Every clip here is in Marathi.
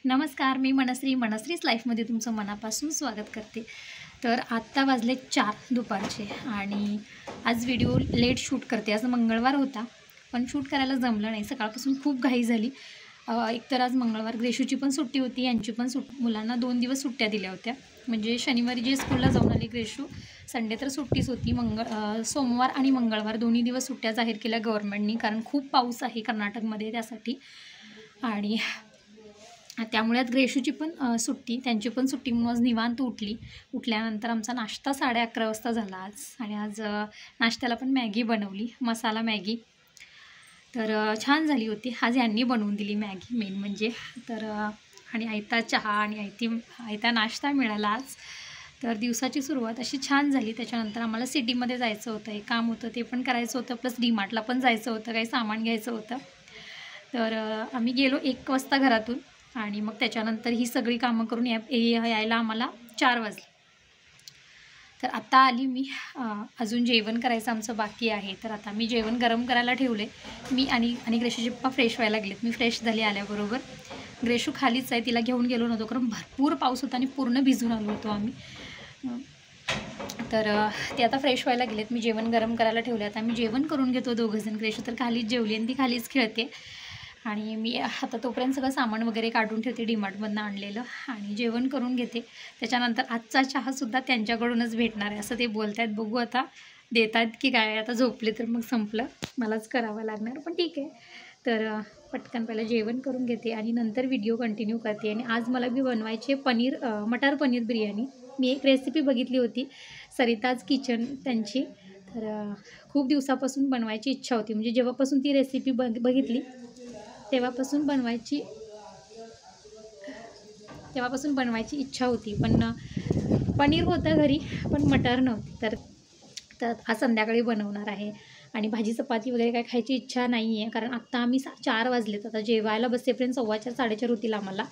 नमस्कार, मी मनस्रीच लाईफमध्ये तुमचं मनापासून स्वागत करते। तर आत्ता वाजले 4 दुपारचे आणि आज व्हिडिओ लेट शूट करते। आज मंगळवार होता पण शूट करायला जमलं नाही, सकाळपासून खूप घाई झाली। एकतर आज मंगळवार, ग्रेशूची पण सुट्टी होती, यांची पण मुलांना 2 दिवस सुट्ट्या दिल्या होत्या। म्हणजे शनिवारी जे स्कूलला जाऊन आली ग्रेशू, संडे तर सुट्टीच होती। सोमवार आणि मंगळवार दोन्ही दिवस सुट्ट्या जाहीर केल्या गव्हर्नमेंटनी, कारण खूप पाऊस आहे कर्नाटकमध्ये त्यासाठी। आणि त्यामुळे आज ग्रेशूची पण सुट्टी, त्यांची पण सुट्टी म्हणून आज निवांत उठल्यानंतर आमचा नाश्ता 11:30 वाजता झाला आज। आणि आज नाश्त्याला पण मॅगी बनवली, मसाला मॅगी, तर छान झाली होती। आज यांनी बनवून दिली मॅगी मेन म्हणजे। तर आणि आयता चहा आणि आयता नाश्ता मिळाला आज। तर दिवसाची सुरुवात अशी छान झाली। त्याच्यानंतर आम्हाला सिटीमध्ये जायचं होतं, एक काम होतं ते पण करायचं होतं, प्लस डीमार्टला पण जायचं होतं, काही सामान घ्यायचं होतं। तर आम्ही गेलो 1 वाजता घरातून आणि मग त्याच्यानंतर ही सगळी कामं करून यायला आम्हाला 4 वाजले। तर आता आली मी, अजून जेवण करायचं आमचं बाकी आहे। तर आता मी जेवण गरम करायला ठेवले। मी आणि ग्रेशूचे पप्पा फ्रेश व्हायला लागलेत। मी फ्रेश झाले आल्याबरोबर। ग्रेशू खालीच आहे, तिला घेऊन गेलो नव्हतो कारण भरपूर पाऊस होता आणि पूर्ण भिजून आलो होतो आम्ही। तर ते आता फ्रेश व्हायला गेलेत, मी जेवण गरम करायला ठेवले। आता मी जेवण करून घेतो दोघंजण। ग्रेशू तर खालीच जेवली आणि ती खालीच खेळते आणि मी आता तोपर्यंत सगळं सामान वगैरे काढून ठेवते डीमार्टमधनं आणलेलं आणि जेवण करून घेते। त्याच्यानंतर आजचा चहासुद्धा त्यांच्याकडूनच भेटणार आहे असं ते बोलत आहेत। बघू आता देतात की काय। आता झोपले तर मग संपलं, मलाच करावं लागणार, पण ठीक आहे। तर पटकन पहिलं जेवण करून घेते आणि नंतर व्हिडिओ कंटिन्यू करते। आणि आज मला बनवायची मटार पनीर बिर्याणी। मी एक रेसिपी बघितली होती, सरिताज किचन त्यांची। तर खूप दिवसापासून बनवायची इच्छा होती, म्हणजे जेव्हापासून ती रेसिपी बघितली तेव्हापासून बनवायची इच्छा होती। पण पनीर होतं घरी पण मटार नव्हती। तर आज संध्याकाळी बनवणार आहे। आणि भाजी चपाती वगैरे काय खायची इच्छा नाही आहे, कारण आत्ता आम्ही 4 वाजलेत। आता जेवायला बसेपर्यंत 4:15 4:30 होतील आम्हाला।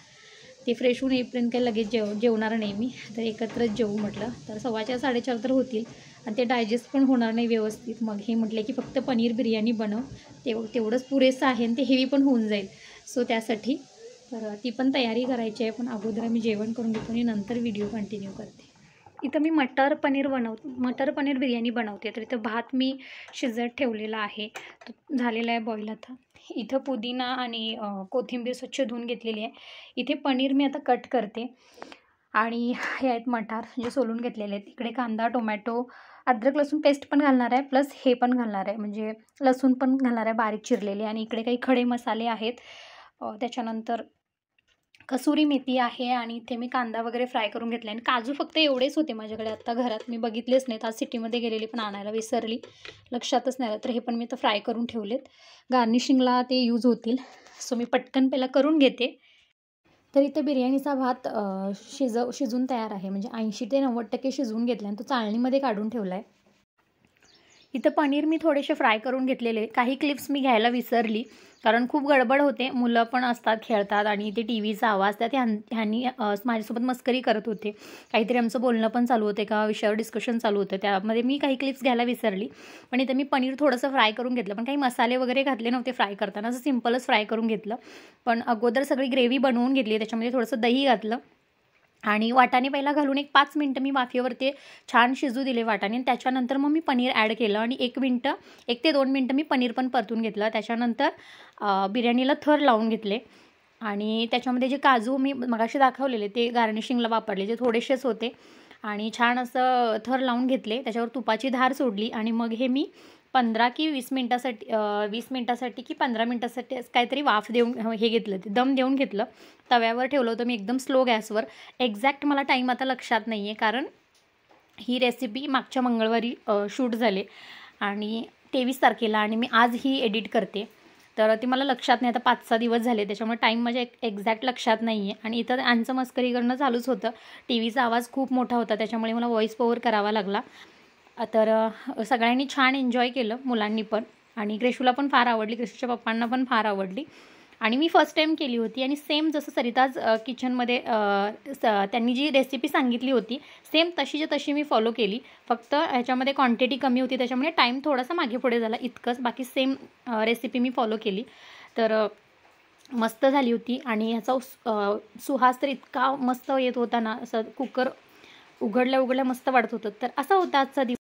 ते फ्रेश होऊन येईपर्यंत काही लगेच जेवणार नाही मी, तर एकत्रच जेवू म्हटलं। तर 4:15 4:30 तर होतील आणि ते डायजेस्ट पण होणार नाही व्यवस्थित। मग हे म्हटले की फक्त पनीर बिर्याणी बनव, तेवढंच पुरेसं आहे आणि ते हेवी पण होऊन जाईल। सो त्यासाठी तर ती पण तयारी करायची आहे, पण अगोदर मी जेवण करून घेतो आणि नंतर व्हिडिओ कंटिन्यू करते। इथं मी मटर पनीर बिर्याणी बनवते। तर इथं भात मी शिजत ठेवलेला आहे, तो झालेला आहे बॉईल। आता इथं पुदिना आणि कोथिंबीर स्वच्छ धुवून घेतलेली आहे। इथे पनीर मी आता कट करते आणि हे आहेत मटार जे सोलून घेतलेले आहेत। इकडे कांदा, टोमॅटो, अद्रक लसूण पेस्ट पण घालणार आहे, प्लस हे पण घालणार आहे, म्हणजे लसूण पण घालणार आहे बारीक चिरलेले। आणि इकडे काही खडे मसाले आहेत, त्याच्यानंतर कसुरी मेथी आहे आणि इथे मी कांदा वगैरे फ्राय करून घेतला। आणि काजू फक्त एवढेच होते माझ्याकडे आत्ता घरात, मी बघितलेच नाहीत। आज सिटीमध्ये गेलेली पण आणायला विसरली, लक्षातच नाही आलं। तर हे पण मी आता फ्राय करून ठेवलेत, गार्निशिंगला ते यूज होतील। सो मी पटकन पहिला करून घेते। तर इथे बिर्याणीचा भात शिजून तयार आहे, म्हणजे 80 ते 90% शिजवून घेतला आणि तो चाळणीमध्ये काढून ठेवला आहे। इथं पनीर मी थोडेसे फ्राय करून घेतलेले। काही क्लिप्स मी घ्यायला विसरली, कारण खूप गडबड होते, मुलं पण असतात खेळतात आणि ते टीव्हीचा आवाज, त्यात ह्यांनी माझ्यासोबत मस्करी करत होते। काहीतरी आमचं बोलणं पण चालू होते, एका विषयावर डिस्कशन चालू होतं, त्यामध्ये मी काही क्लिप्स घ्यायला विसरली। पण इथे मी पनीर थोडंसं फ्राय करून घेतलं, पण काही मसाले वगैरे घातले नव्हते फ्राय करताना, असं सिम्पलच फ्राय करून घेतलं। पण अगोदर सगळी ग्रेव्ही बनवून घेतली, त्याच्यामध्ये थोडंसं दही घातलं आणि वाटाणे पहिला घालून 1-5 मिनटं मी वाफेवर ते छान शिजू दिले वाटाणे। त्याच्यानंतर मग मी पनीर ॲड केलं आणि 1 ते 2 मिनटं मी पनीर पण परतून घेतलं। त्याच्यानंतर बिर्याणीला थर लावून घेतले आणि त्याच्यामध्ये जे काजू मी मगाशी दाखवलेले ते गार्निशिंगला वापरले, जे थोडेसेच होते, आणि छान असं थर लावून घेतले। त्याच्यावर तुपाची धार सोडली आणि मग हे मी 15 की 20 मिनटासाठी की 15 मिनटासाठी काहीतरी वाफ देऊन हे घेतलं, ते दम देऊन घेतलं। तव्यावर ठेवलं होतं मी एकदम स्लो गॅसवर। एक्झॅक्ट मला टाईम आता लक्षात नाही आहे, कारण ही रेसिपी मागच्या मंगळवारी शूट झाले आणि 23 तारखेला, आणि मी आज ही एडिट करते। तर ती मला लक्षात नाही, आता 5-6 दिवस झाले, त्याच्यामुळे टाईम माझ्या एक्झॅक्ट लक्षात नाही आहे। आणि इथं यांचं मस्करी करणं चालूच होतं, टीव्हीचा आवाज खूप मोठा होता, त्याच्यामुळे मला व्हॉईस ओव्हर करावा लागला। तर सगळ्यांनी छान एन्जॉय केलं, मुलांनी पण, आणि ग्रेशूला पण फार आवडली, ग्रेशूच्या पप्पांना पण फार आवडली। आणि मी फर्स्ट टाईम केली होती आणि सेम जसं सरिताज किचनमध्ये त्यांनी जी रेसिपी सांगितली होती सेम तशीच्या तशी मी फॉलो केली, फक्त ह्याच्यामध्ये क्वांटिटी कमी होती, त्याच्यामुळे टाईम थोडासा मागे पुढे झाला इतकंच, बाकी सेम रेसिपी मी फॉलो केली। तर मस्त झाली होती आणि ह्याचा सुहास तर इतका मस्त येत होता ना, असं कुकर उघडल्या उघडल्या मस्त वाटत होतं. तर असा होता आजचा दिवस.